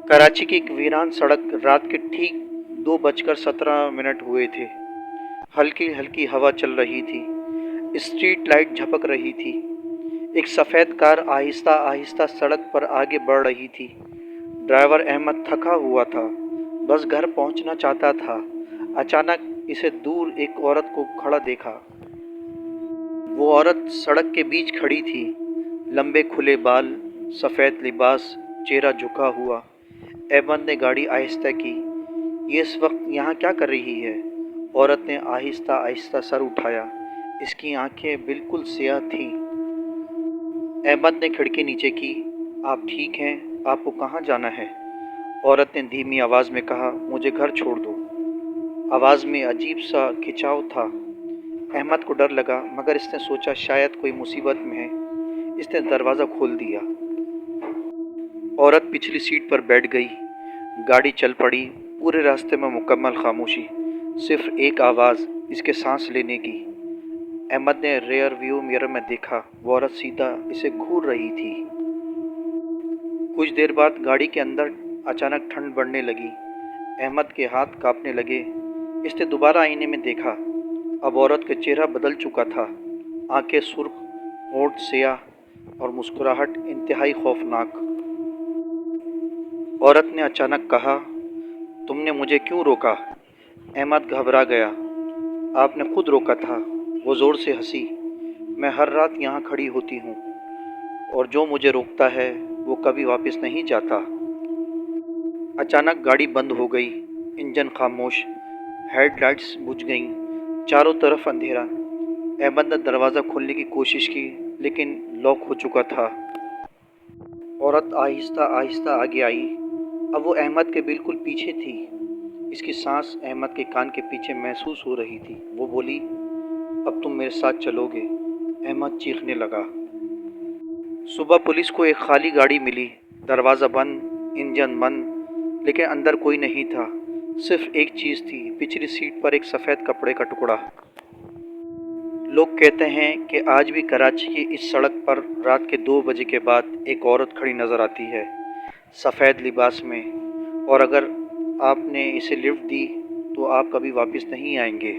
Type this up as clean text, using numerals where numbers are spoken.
कराची की एक वीरान सड़क रात के ठीक 2:17 हुए थे। हल्की हल्की हवा चल रही थी। स्ट्रीट लाइट झपक रही थी। एक सफ़ेद कार आहिस्ता आहिस्ता सड़क पर आगे बढ़ रही थी। ड्राइवर अहमद थका हुआ था, बस घर पहुंचना चाहता था। अचानक इसे दूर एक औरत को खड़ा देखा। वो औरत सड़क के बीच खड़ी थी। लंबे खुले बाल, सफ़ेद लिबास, चेहरा झुका हुआ। अहमद ने गाड़ी आहिस्ता की। ये इस वक्त यहाँ क्या कर रही है? औरत ने आहिस्ता आहिस्ता सर उठाया। इसकी आंखें बिल्कुल स्याह थीं। अहमद ने खिड़की नीचे की। आप ठीक हैं? आपको कहाँ जाना है? औरत ने धीमी आवाज़ में कहा, मुझे घर छोड़ दो। आवाज़ में अजीब सा खिंचाव था। अहमद को डर लगा, मगर इसने सोचा शायद कोई मुसीबत में है। इसने दरवाज़ा खोल दिया। औरत पिछली सीट पर बैठ गई। गाड़ी चल पड़ी। पूरे रास्ते में मुकम्मल खामोशी, सिर्फ एक आवाज़, इसके सांस लेने की। अहमद ने रेयर व्यू मिरर में देखा। वो औरत सीधा इसे घूर रही थी। कुछ देर बाद गाड़ी के अंदर अचानक ठंड बढ़ने लगी। अहमद के हाथ कांपने लगे। इसने दोबारा आईने में देखा। अब औरत का चेहरा बदल चुका था। आंखें सुर्ख, होंठ स्याह और मुस्कुराहट इंतहाई खौफनाक। औरत ने अचानक कहा, तुमने मुझे क्यों रोका? अहमद घबरा गया। आपने खुद रोका था। वो ज़ोर से हंसी। मैं हर रात यहाँ खड़ी होती हूँ, और जो मुझे रोकता है वो कभी वापस नहीं जाता। अचानक गाड़ी बंद हो गई। इंजन खामोश, हेडलाइट्स बुझ गईं। चारों तरफ अंधेरा। अहमद ने दरवाज़ा खोलने की कोशिश की, लेकिन लॉक हो चुका था। औरत आहिस्ता आहिस्ता आगे आई। अब वो अहमद के बिल्कुल पीछे थी। इसकी सांस अहमद के कान के पीछे महसूस हो रही थी। वो बोली, अब तुम मेरे साथ चलोगे? अहमद चीखने लगा। सुबह पुलिस को एक खाली गाड़ी मिली। दरवाज़ा बंद, इंजन बंद, लेकिन अंदर कोई नहीं था। सिर्फ एक चीज़ थी, पिछली सीट पर एक सफ़ेद कपड़े का टुकड़ा। लोग कहते हैं कि आज भी कराची की इस सड़क पर रात के 2 बजे के बाद एक औरत खड़ी नज़र आती है, सफ़ेद लिबास में, और अगर आपने इसे लिफ्ट दी तो आप कभी वापस नहीं आएंगे।